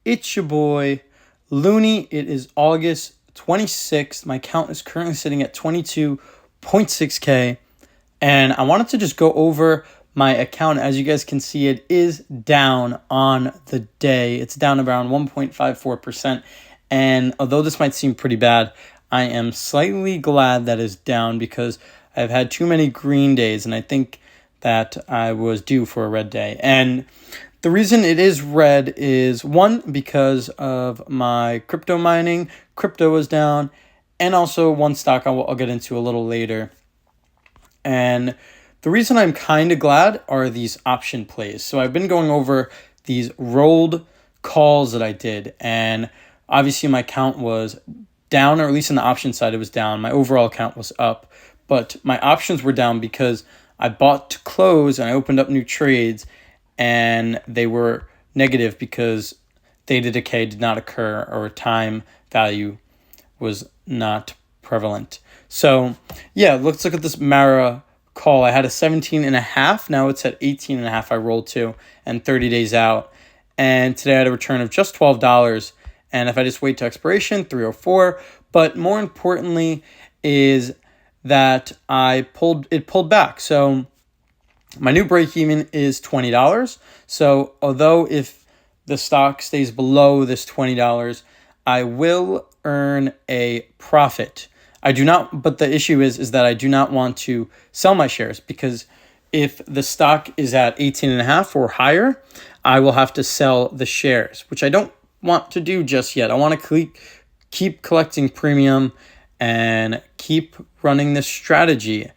It's your boy, Looney. It is August 26th. My count is currently sitting at 22.6K. And I wanted to just go over my account. As you guys can see, it is down on the day. It's down around 1.54%. And although this might seem pretty bad, I am slightly glad that it's down because I've had too many green days, and I think that I was due for a red day. And the reason it is red is, one, because of my crypto mining. Crypto was down, and also one stock I'll get into a little later. And the reason I'm kind of glad are these option plays. So I've been going over these rolled calls that I did, and obviously my count was down, or at least on the option side it was down. My overall count was up, but my options were down because I bought to close and I opened up new trades, and they were negative because theta decay did not occur, or time value was not prevalent. So yeah, let's look at this Mara call. I had a 17.5. Now it's at 18.5. I rolled to, and 30 days out. And today I had a return of just $12. And if I just wait to expiration, 304. But more importantly is that it pulled back. So my new break even is $20. So although if the stock stays below this $20, I will earn a profit. I do not, but the issue is that I do not want to sell my shares, because if the stock is at 18.5 or higher, I will have to sell the shares, which I don't want to do just yet. I want to keep collecting premium and keep running this strategy.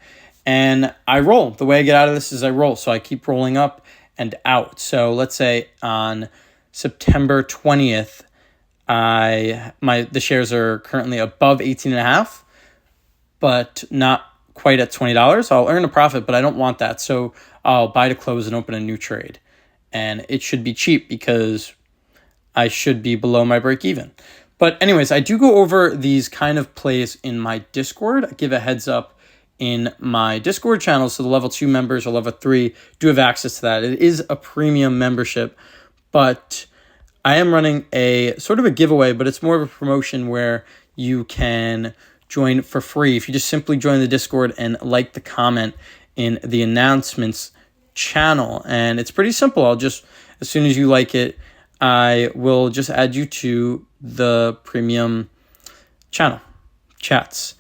And I roll. The way I get out of this is I roll. So I keep rolling up and out. So let's say on September 20th, the shares are currently above 18.5, but not quite at $20. I'll earn a profit, but I don't want that. So I'll buy to close and open a new trade. And it should be cheap because I should be below my break even. But anyways, I do go over these kind of plays in my Discord. I give a heads up in my Discord channel, so the level 2 members or level 3 do have access to that. It is a premium membership, but I am running a sort of a giveaway, but it's more of a promotion where you can join for free if you just simply join the Discord and like the comment in the announcements channel. And it's pretty simple. As soon as you like it, I will just add you to the premium channel chats.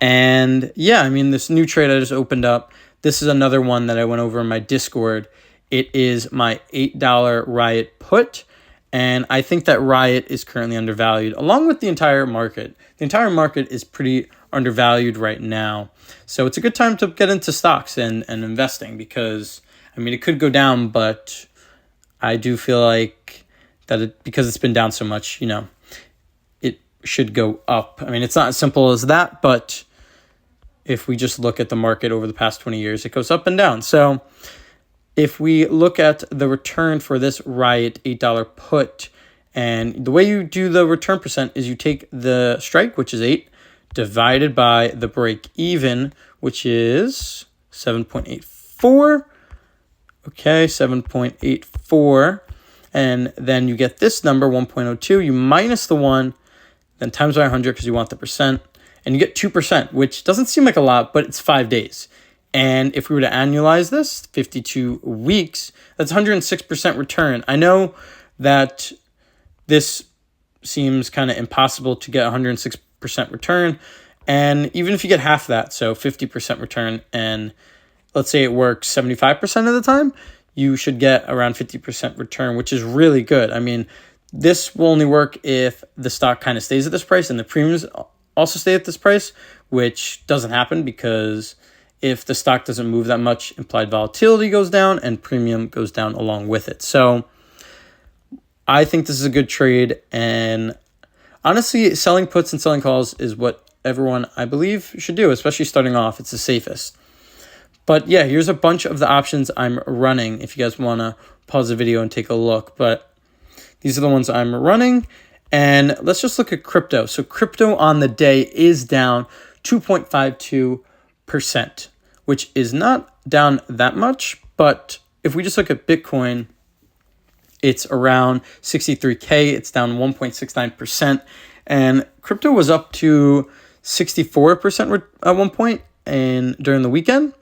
And yeah, I mean, this new trade I just opened up, this is another one that I went over in my Discord. It is my $8 Riot put. And I think that Riot is currently undervalued, along with the entire market. The entire market is pretty undervalued right now. So it's a good time to get into stocks and investing, because, I mean, it could go down, but I do feel like that because it's been down so much, it should go up. I mean, it's not as simple as that, but if we just look at the market over the past 20 years, it goes up and down. So if we look at the return for this Riot $8 put, and the way you do the return percent is you take the strike, which is 8, divided by the break even, which is 7.84. Okay, 7.84. And then you get this number, 1.02. You minus the 1, then times by 100 because you want the percent. And you get 2%, which doesn't seem like a lot, but it's 5 days. And if we were to annualize this, 52 weeks, that's 106% return. I know that this seems kind of impossible to get 106% return. And even if you get half that, so 50% return, and let's say it works 75% of the time, you should get around 50% return, which is really good. I mean, this will only work if the stock kind of stays at this price and the premiums also stay at this price, which doesn't happen because if the stock doesn't move that much, implied volatility goes down and premium goes down along with it. So I think this is a good trade. And honestly, selling puts and selling calls is what everyone, I believe, should do, especially starting off. It's the safest. But yeah, here's a bunch of the options I'm running if you guys want to pause the video and take a look. But these are the ones I'm running. And let's just look at crypto. So crypto on the day is down 2.52%, which is not down that much. But if we just look at Bitcoin, It's around 63K. It's down 1.69%. And crypto was up to 64% at one point and during the weekend,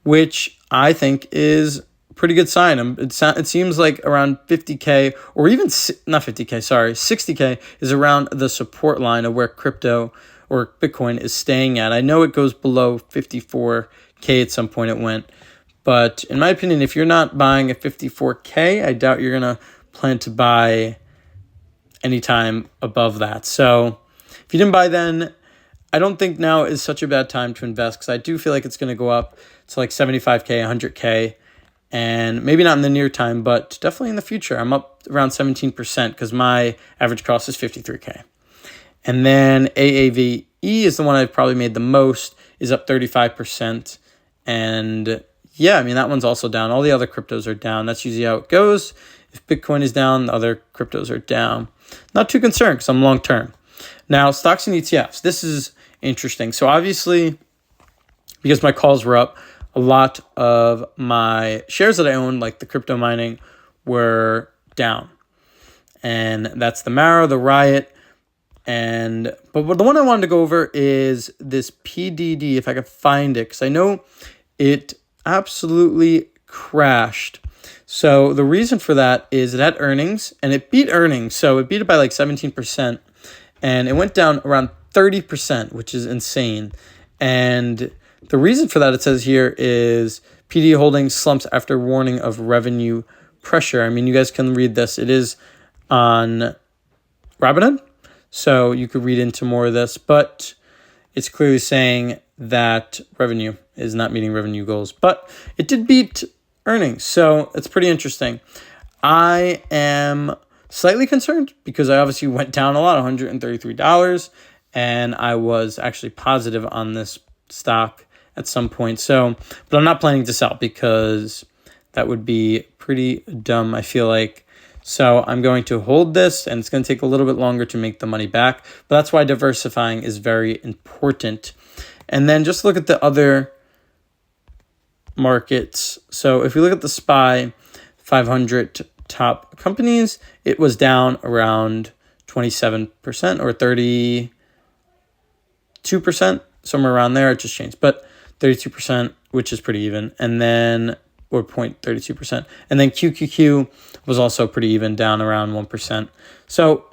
which I think is a pretty good sign. It seems like around 50K or even not 50K, sorry, 60K is around the support line of where crypto or Bitcoin is staying at. I know it goes below 54K at some point it went. But in my opinion, if you're not buying at 54K, I doubt you're going to plan to buy anytime above that. So if you didn't buy then, I don't think now is such a bad time to invest because I do feel like it's going to go up to like 75K, 100K, and maybe not in the near time, but definitely in the future. I'm up around 17% because my average cost is 53K. And then AAVE is the one I've probably made the most, is up 35%. And yeah, I mean, that one's also down. All the other cryptos are down. That's usually how it goes. If Bitcoin is down, the other cryptos are down. Not too concerned because I'm long term. Now, stocks and ETFs. This is interesting. So obviously, because my calls were up, a lot of my shares that I owned, like the crypto mining, were down. And that's the Mara, the Riot. But the one I wanted to go over is this PDD, if I could find it, because I know it absolutely crashed. So the reason for that is it had earnings and it beat earnings. So it beat it by like 17% and it went down around 30%, which is insane. And the reason for that, it says here, is PD Holdings slumps after warning of revenue pressure. I mean, you guys can read this. It is on Robinhood, so you could read into more of this, but it's clearly saying that revenue is not meeting revenue goals, but it did beat earnings. So it's pretty interesting. I am slightly concerned because I obviously went down a lot, $133, and I was actually positive on this stock at some point. So, but I'm not planning to sell because that would be pretty dumb, I feel like. So I'm going to hold this, and it's going to take a little bit longer to make the money back. But that's why diversifying is very important. And then just look at the other markets. So if we look at the SPY 500 top companies, it was down around 27% or 32%, somewhere around there. It just changed, but 32%, which is pretty even. And then, or 0.32%. And then QQQ was also pretty even, down around 1%. So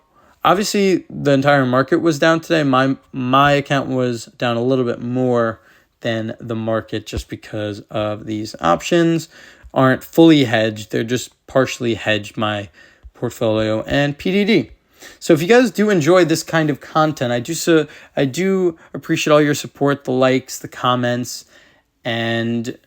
obviously the entire market was down today. My account was down a little bit more than the market just because of these options aren't fully hedged. They're just partially hedged, my portfolio and PDD. So if you guys do enjoy this kind of content, I do appreciate all your support, the likes, the comments, and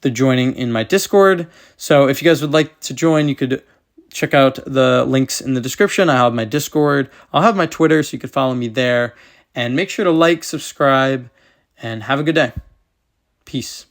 the joining in my Discord. So if you guys would like to join, you could check out the links in the description. I have my Discord. I'll have my Twitter, so you could follow me there. And make sure to like, subscribe, and have a good day. Peace.